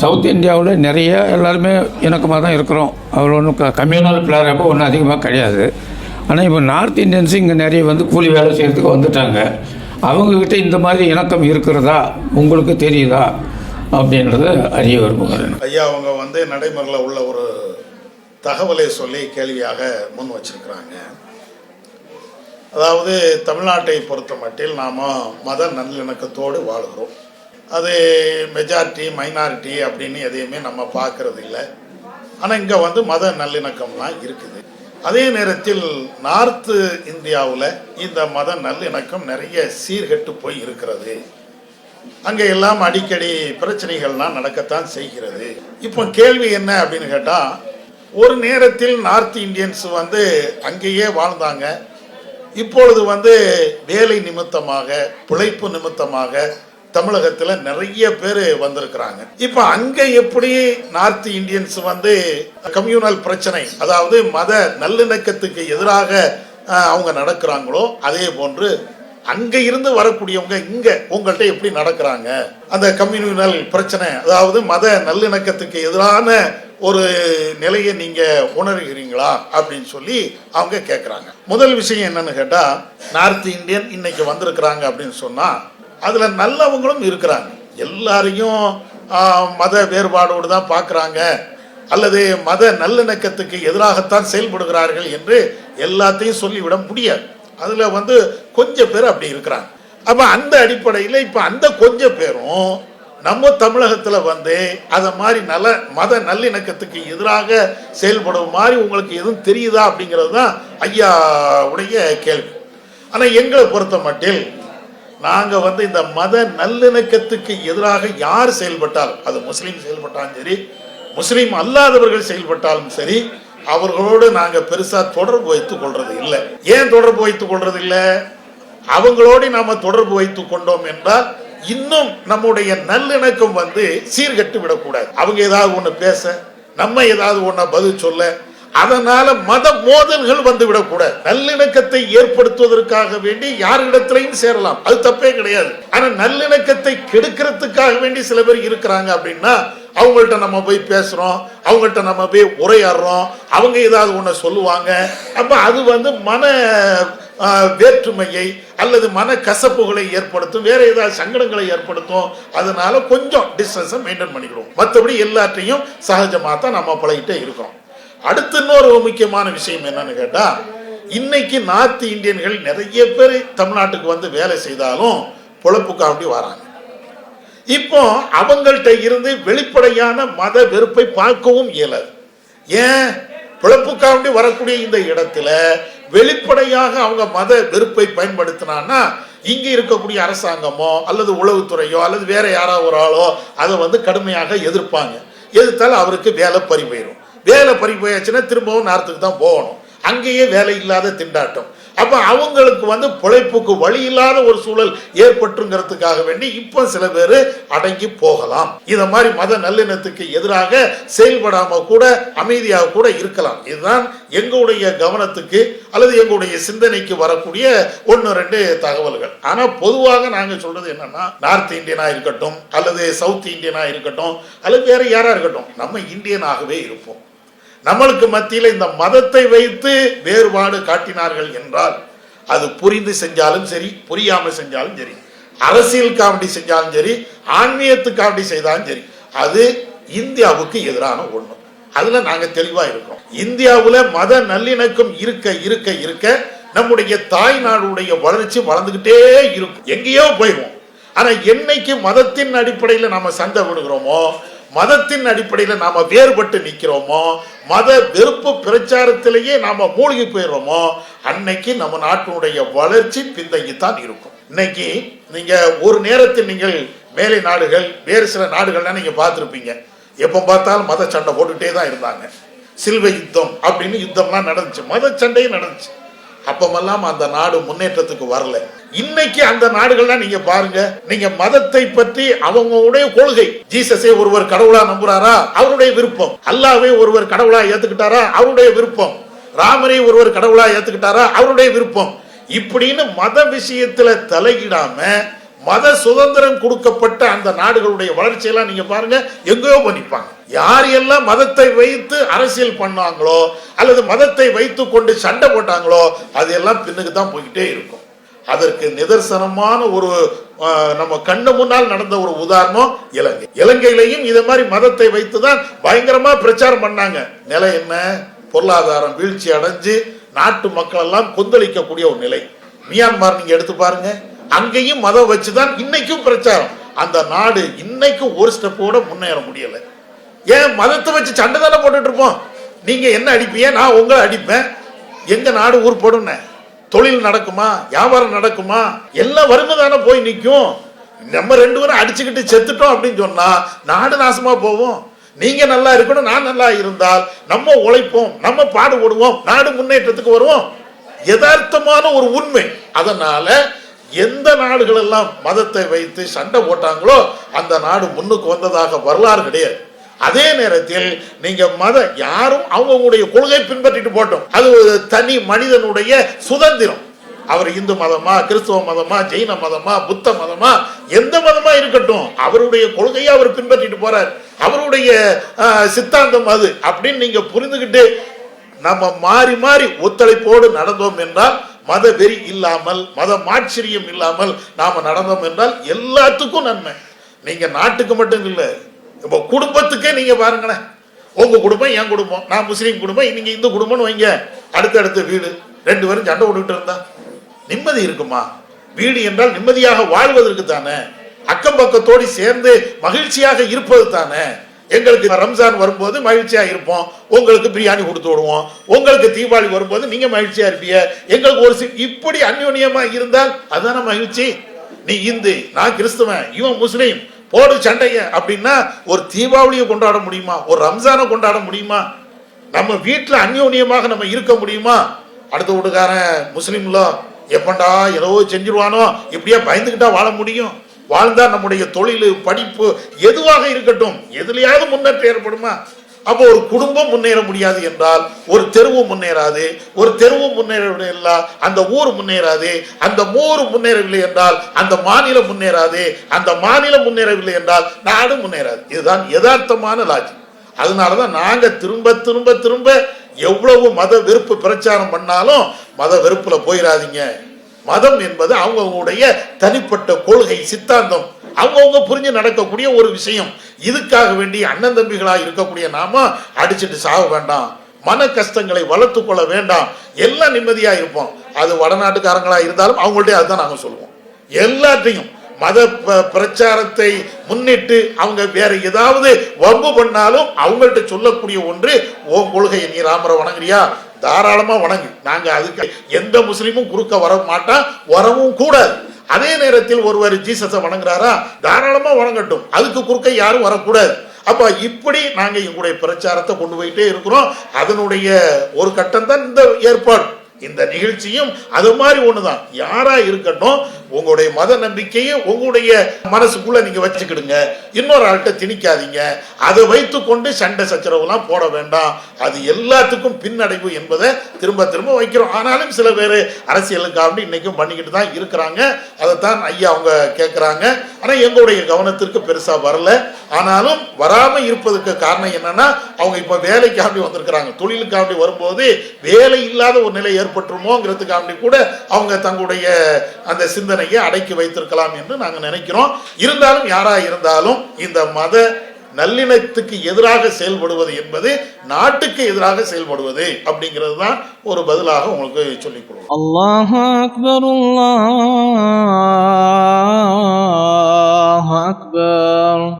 South இந்தியாவில் நிறைய எல்லாருமே இணக்கமாக தான் இருக்கிறோம். அவ்வளோ ஒன்றும் கம்யூனல் பிளாரப்போ ஒன்றும் அதிகமாக கிடையாது. ஆனால் இப்போ நார்த் இந்தியன்ஸு இங்கே நிறைய வந்து கூலி வேலை செய்கிறதுக்கு வந்துட்டாங்க. அவங்கக்கிட்ட இந்த மாதிரி இணக்கம் இருக்கிறதா உங்களுக்கு தெரியுதா அப்படின்றத அறிய விரும்புகிறேன். ஐயா அவங்க வந்து நடைமுறையில் உள்ள ஒரு தகவலை சொல்லி கேள்வியாக முன் வச்சிருக்கிறாங்க. அதாவது தமிழ்நாட்டை பொறுத்த மட்டில் நாம் மத நல்லிணக்கத்தோடு வாழ்கிறோம். அது மெஜாரிட்டி மைனாரிட்டி அப்படின்னு எதையுமே நம்ம பார்க்கறது இல்லை. ஆனால் இங்கே வந்து மத நல்லிணக்கம்லாம் இருக்குது. அதே நேரத்தில் நார்த்து இந்தியாவில் இந்த மத நல்லிணக்கம் நிறைய சீர்கெட்டு போய் இருக்கிறது. அங்கே எல்லாம் அடிக்கடி பிரச்சனைகள்லாம் நடக்கத்தான் செய்கிறது. இப்போ கேள்வி என்ன அப்படின்னு கேட்டால், ஒரு நேரத்தில் நார்த் இந்தியன்ஸ் வந்து அங்கேயே வாழ்ந்தாங்க. இப்பொழுது வந்து வேலை நிமித்தமாக பிழைப்பு நிமித்தமாக தமிழகத்தில் நிறைய பேர் வந்திருக்கிறாங்க. இப்போ அங்கே எப்படி நார்த் இந்தியன்ஸ் வந்து கம்யூனல் பிரச்சனை, அதாவது மத நல்லிணக்கத்துக்கு எதிராக அவங்க நடக்கிறாங்களோ அதே போன்று அங்கே இருந்து வரக்கூடியவங்க இங்கே உங்கள்கிட்ட எப்படி நடக்கிறாங்க, அந்த கம்யூனல் பிரச்சனை அதாவது மத நல்லிணக்கத்துக்கு எதிரான ஒரு நிலையை நீங்கள் உணர்கிறீங்களா அப்படின்னு சொல்லி அவங்க கேட்குறாங்க. முதல் விஷயம் என்னன்னு கேட்டால், நார்த் இந்தியன் இன்னைக்கு வந்திருக்கிறாங்க அப்படின்னு சொன்னால் அதில் நல்லவங்களும் இருக்கிறாங்க. எல்லாரையும் மத வேறுபாடோடு தான் பார்க்குறாங்க அல்லது மத நல்லிணக்கத்துக்கு எதிராகத்தான் செயல்படுகிறார்கள் என்று எல்லாத்தையும் சொல்லிவிட முடியாது. அதில் வந்து கொஞ்சம் பேர் அப்படி இருக்கிறாங்க. அப்போ அந்த அடிப்படையில் இப்போ அந்த கொஞ்சம் பேரும் நம்ம தமிழகத்தில் வந்து அதை மாதிரி மத நல்லிணக்கத்துக்கு எதிராக செயல்படும் மாதிரி உங்களுக்கு எதுவும் தெரியுதா அப்படிங்கிறது தான் ஐயா உடைய கேள்வி. ஆனால் எங்களை பொறுத்த மட்டில் நாங்கள் வந்து இந்த மத நல்லிணக்கத்துக்கு எதிராக யார் செயல்பட்டாலும், அது முஸ்லீம் செயல்பட்டாலும் சரி முஸ்லீம் அல்லாதவர்கள் செயல்பட்டாலும் சரி, அவர்களோடு நாங்கள் பெருசாக தொடர்பு வைத்துக் கொள்றது இல்லை. ஏன் தொடர்பு வைத்துக் கொள்றது இல்லை? அவங்களோடு நாம் தொடர்பு வைத்துக் கொண்டோம் என்றால் இன்னும் நம்முடைய நல்லிணக்கம் வந்து சீர்கட்டு விடக்கூடாது. அவங்க ஏதாவது ஒன்று பேச, நம்ம ஏதாவது ஒன்று பதில் சொல்ல, அதனால மத மோதல்கள் வந்து விடக்கூடாது. நல்லிணக்கத்தை ஏற்படுத்துவதற்காக வேண்டி யாரிடத்திலையும் சேரலாம், அது தப்பே கிடையாது. ஆனா நல்லிணக்கத்தை கெடுக்கிறதுக்காக வேண்டி சில பேர் இருக்கிறாங்க அப்படின்னா அவங்கள்ட்ட நம்ம போய் பேசுறோம், அவங்கள்ட்ட நம்ம போய் உரையாடுறோம், அவங்க ஏதாவது ஒன்று சொல்லுவாங்க. அப்ப அது வந்து மன வேற்றுமையை அல்லது மன கசப்புகளை ஏற்படுத்தும், வேற ஏதாவது சங்கடங்களை ஏற்படுத்தும். அதனால கொஞ்சம் டிஸ்டன்ஸை மெயின்டைன் பண்ணிக்கிறோம். மற்றபடி எல்லாத்தையும் சகஜமாக தான் நம்ம பழகிட்டே இருக்கிறோம். அடுத்து இன்னொரு முக்கியமான விஷயம் என்னன்னு கேட்டா, இன்னைக்கு நார்த் இந்தியன்கள் நிறைய பேர் தமிழ்நாட்டுக்கு வந்து வேலை செய்தாலும் பொழப்புக்காண்டி வராங்க. இப்போ அவங்கள்ட்ட இருந்து வெளிப்படையான மத வெறுப்பை பார்க்கவும் இயலாது. ஏன்? பிழப்புக்காண்டி வரக்கூடிய இந்த இடத்துல வெளிப்படையாக அவங்க மத வெறுப்பை பயன்படுத்தினான்னா இங்க இருக்கக்கூடிய அரசாங்கமோ அல்லது உளவுத்துறையோ அல்லது வேற யாராவது ஒரு ஆளோ அதை வந்து கடுமையாக எதிர்ப்பாங்க. எதிர்த்தாலும் அவருக்கு வேலை பறி போயிடும். வேலை பறி போயாச்சுன்னா திரும்பவும் நார்த்துக்கு தான் போகணும். அங்கேயே வேலை இல்லாத திண்டாட்டம். அப்ப அவங்களுக்கு வந்து பிழைப்புக்கு வழி இல்லாத ஒரு சூழல் ஏற்பட்டுங்கிறதுக்காக வேண்டி இப்ப சில பேர் அடங்கி போகலாம். இத மாதிரி மத நல்லிணத்துக்கு எதிராக செயல்படாம கூட அமைதியாக கூட இருக்கலாம். இதுதான் எங்களுடைய கவனத்துக்கு அல்லது எங்களுடைய சிந்தனைக்கு வரக்கூடிய 1-2 தகவல்கள். ஆனா பொதுவாக நாங்க சொல்றது என்னன்னா, நார்த் இந்தியனா இருக்கட்டும் அல்லது சவுத் இந்தியனா இருக்கட்டும் அல்லது வேற யாரா இருக்கட்டும், நம்ம இந்தியனாகவே இருப்போம். நம்மளுக்கு மத்தியில் இந்த மதத்தை வைத்து வேறுபாடு காட்டினார்கள் என்றால் அது புரிந்து செஞ்சாலும் சரி புரியாம செஞ்சாலும் சரி, அரசியல் காமெடி செஞ்சாலும் சரி ஆன்மீகத்துக்காண்டி செய்தாலும் சரி, அது இந்தியாவுக்கு எதிரான ஒண்ணு. அதுல நாங்க தெளிவா இருக்கோம். இந்தியாவுல மத நல்லிணக்கம் இருக்க இருக்க இருக்க நம்முடைய தாய் நாடுடைய வளர்ச்சி வளர்ந்துகிட்டே இருக்கும், எங்கேயோ போயிடும். ஆனா என்னைக்கு மதத்தின் அடிப்படையில் நாம சண்டை விடுகிறோமோ, மதத்தின் அடிப்படையில் நாம வேறுபட்டு நிற்கிறோமோ, மத வெறுப்பு பிரச்சாரத்திலேயே நாம மூழ்கி போயிடுறோமோ, அன்னைக்கு நம்ம நாட்டினுடைய வளர்ச்சி பின்தங்கித்தான் இருக்கும். இன்னைக்கு நீங்க ஒரு நேரத்தில் நீங்கள் மேலை நாடுகள் வேறு சில நாடுகள்லாம் நீங்க பார்த்துருப்பீங்க, எப்ப பார்த்தாலும் மத சண்டை போட்டுட்டே தான் இருந்தாங்க. சிலுவை யுத்தம் அப்படின்னு யுத்தம்லாம் நடந்துச்சு, மத சண்டையும் நடந்துச்சு. அப்பமெல்லாம் அந்த நாடு முன்னேற்றத்துக்கு வரல. இன்னைக்கு அந்த நாடுகள்லாம் நீங்க பாருங்க, நீங்க மதத்தை பற்றி அவங்களுடைய கொள்கை, ஜீசஸே ஒருவர் கடவுளா நம்புறாரா அவருடைய விருப்பம், அல்லாஹ்வை ஒருவர் கடவுளா ஏத்துக்கிட்டாரா அவருடைய விருப்பம், ராமரை ஒருவர் கடவுளா ஏத்துக்கிட்டாரா அவருடைய விருப்பம், இப்படின்னு மத விஷயத்துல தலையிடாம மத சுதந்திரம் கொடுக்கப்பட்ட அந்த நாடுகளுடைய வளர்ச்சியெல்லாம் நீங்க பாருங்க, எங்கேயோ பண்ணிப்பாங்க. யார் எல்லாம் மதத்தை வைத்து அரசியல் பண்ணாங்களோ அல்லது மதத்தை வைத்து கொண்டு சண்டை போட்டாங்களோ அது எல்லாம் பின்னுக்கு தான் போய்கிட்டே இருக்கும். அதற்கு நிதர்சனமான ஒரு நம்ம கண்ணு முன்னால் நடந்த ஒரு உதாரணம் இலங்கை. இலங்கையிலையும் இதே மாதிரி மதத்தை வைத்துதான் பயங்கரமா பிரச்சாரம் பண்ணாங்க. நிலை என்ன? பொருளாதாரம் வீழ்ச்சி அடைஞ்சு நாட்டு மக்கள் எல்லாம் கொந்தளிக்கக்கூடிய ஒரு நிலை. மியான்மர் நீங்க எடுத்து பாருங்க, அங்கேயும் மதம் வச்சுதான் இன்னைக்கும் பிரச்சாரம். அந்த நாடு இன்னைக்கும் ஒரு ஸ்டெப்போட முன்னேற முடியல. ஏன்? மதத்தை வச்சு சண்டை தானே போட்டுட்டு இருப்போம். நீங்க என்ன அடிப்பீங்க, நான் உங்களை அடிப்பேன். எங்க நாடு உருப்படும்? தொழில் நடக்குமா? வியாபாரம் நடக்குமா? எல்லாம் வறுமை தானே போய் நிற்கும். நம்ம ரெண்டு பேரும் அடிச்சுக்கிட்டு செத்துட்டோம் அப்படின்னு சொன்னா நாடு நாசமா போவோம். நீங்க நல்லா இருக்கணும், நான் நல்லா இருந்தால் நம்ம உழைப்போம், நம்ம பாடுபடுவோம், நாடு முன்னேற்றத்துக்கு வருவோம். யதார்த்தமான ஒரு உண்மை. அதனால எந்த நாடுகள் எல்லாம் மதத்தை வைத்து சண்டை போட்டாங்களோ அந்த நாடு முன்னுக்கு வந்ததாக வரலாறு கிடையாது. அதே நேரத்தில் நீங்க யாரும் அவங்களுடைய கொள்கை பின்பற்றிட்டு போட்டோம், அது தனி மனிதனுடைய சுதந்திரம். அவர் இந்து மதமா, கிறிஸ்துவ மதமா, ஜெயின மதமா, புத்த மதமா, எந்த மதமா இருக்கட்டும், அவருடைய கொள்கையை அவர் பின்பற்றிட்டு போறார். அவருடைய சித்தாந்தம் அது அப்படின்னு நீங்க புரிந்துகிட்டு நம்ம மாறி மாறி ஒத்துழைப்போடு நடந்தோம் என்றால், மத வெறி இல்லாமல், மத மாட்சிரியம் இல்லாமல் நாம நடந்தோம் என்றால் எல்லாத்துக்கும் நன்மை. நீங்க நாட்டுக்கு மட்டும் இல்லை, இப்போ குடும்பத்துக்கே நீங்க பாருங்களேன். உங்க குடும்பம், என் குடும்பம், நான் முஸ்லீம் குடும்பம், நீங்க இந்து குடும்பம்னு வைங்க, அடுத்தடுத்த வீடு, ரெண்டு பேரும் சண்டை விட்டுட்டு இருந்தா நிம்மதி இருக்குமா? வீடு என்றால் நிம்மதியாக வாழ்வதற்கு தானே, அக்கம் பக்கத்தோடு சேர்ந்து மகிழ்ச்சியாக இருப்பது தானே. எங்களுக்கு ரம்ஜான் வரும்போது மகிழ்ச்சியா இருப்போம், உங்களுக்கு பிரியாணி கொடுத்து விடுவோம். உங்களுக்கு தீபாவளி வரும்போது நீங்க மகிழ்ச்சியா இருப்பீங்க, எங்களுக்கு ஒரு இப்படி அந்யோன்யமா இருந்தால் அதுதானே மகிழ்ச்சி. நீ இந்து, நான் கிறிஸ்துவன், இவன் முஸ்லீம், போடு சண்டைய அப்படின்னா ஒரு தீபாவளியை கொண்டாட முடியுமா? ஒரு ரம்ஜானை கொண்டாட முடியுமா? நம்ம வீட்டுல அந்யோன்யமாக நம்ம இருக்க முடியுமா? அடுத்த வீட்டுக்காரன் முஸ்லீம்ல எப்பண்டா ஏதோ செஞ்சிருவானோ இப்படியா பயந்துகிட்டா வாழ முடியும்? வாழ்ந்தா நம்முடைய தொழில், படிப்பு எதுவாக இருக்கட்டும், எதுலையாவது முன்னேற்றம் ஏற்படுமா? அப்போ ஒரு குடும்பம் முன்னேற முடியாது என்றால் ஒரு தெருவு முன்னேறாது. ஒரு தெருவு முன்னேறவில்லை என்றால் அந்த ஊர் முன்னேறாது. அந்த ஊர் முன்னேறவில்லை என்றால் அந்த மாநிலம் முன்னேறாது. அந்த மாநிலம் முன்னேறவில்லை என்றால் நாடு முன்னேறாது. இதுதான் யதார்த்தமான லாஜிக். அதனாலதான் நாங்க திரும்ப திரும்ப திரும்ப எவ்வளவு மத வெறுப்பு பிரச்சாரம் பண்ணாலும் மத வெறுப்புல போயிடாதீங்க. மதம் என்பது அவங்களுடைய தனிப்பட்ட கொள்கை, சித்தாந்தம், அவங்கவுங்க புரிஞ்சு நடக்கக்கூடிய ஒரு விஷயம். இதுக்காக வேண்டி அண்ணன் தம்பிகளா இருக்கக்கூடிய நாம அடிச்சுட்டு சாக வேண்டாம், மன கஷ்டங்களை வளர்த்து கொள்ள வேண்டாம், எல்லாம் நிம்மதியா இருப்போம். அது வடநாட்டுக்காரங்களா இருந்தாலும் அவங்கள்ட்ட அதுதான் நாங்க சொல்லுவோம். எல்லாத்தையும் மத பிரச்சாரத்தை முன்னிட்டு அவங்க வேற ஏதாவது வம்பு பண்ணாலும் அவங்கள்ட்ட சொல்லக்கூடிய ஒன்று, ஓ கொள்கையை நீ ராமரை வணங்குறியா, தாராளமா வணங்கு, நாங்க அதுக்கு எந்த முஸ்லீமும் குறுக்க வர மாட்டான், வரவும் கூடாது. அதே நேரத்தில் ஒருவர் ஜீசஸை வணங்குறாரா, தாராளமா வணங்கட்டும், அதுக்கு குறுக்க யாரும் வரக்கூடாது. அப்ப இப்படி நாங்க எங்களுடைய பிரச்சாரத்தை கொண்டு போயிட்டே இருக்கிறோம். அதனுடைய ஒரு கட்டம் தான் இந்த ஏற்பாடு. இந்த நிகழ்ச்சியும் அது மாதிரி ஒண்ணுதான். யாரா இருக்கட்டும், உங்களுடைய மத நம்பிக்கையை உங்களுடைய மனசுக்குள்ள நீங்க வச்சுக்கிடுங்க, இன்னொரு ஆள்கிட்ட திணிக்காதீங்க. அதை வைத்து கொண்டு சண்டை சச்சரவுலாம் போட வேண்டாம். அது எல்லாத்துக்கும் பின்னடைவு என்பதை திரும்ப திரும்ப வைக்கிறோம். ஆனாலும் சில பேர் அரசியலுக்காக இன்னைக்கும் பண்ணிக்கிட்டு தான் இருக்கிறாங்க. அதைத்தான் ஐயா அவங்க கேட்கிறாங்க. ஆனா எங்களுடைய கவனத்திற்கு பெருசா வரல. ஆனாலும் வராம இருப்பதற்கு காரணம் என்னன்னா, அவங்க இப்ப வேலைக்காண்டி வந்திருக்கிறாங்க. தொழிலுக்காண்டி வரும்போது வேலை இல்லாத ஒரு நிலை ஏற்பட்டுருமோங்கிறதுக்காண்டி கூட அவங்க தங்களுடைய அந்த சிந்தனையை அடக்கி வைத்திருக்கலாம் என்று நாங்க நினைக்கிறோம். இருந்தாலும் யாரா இருந்தாலும் இந்த மத நல்லிணத்துக்கு எதிராக செயல்படுவது என்பது நாட்டுக்கு எதிராக செயல்படுவது அப்படிங்கிறது தான் ஒரு பதிலாக உங்களுக்கு சொல்லிக் கொடுக்கும். அல்லாஹு அக்பர், அல்லாஹ்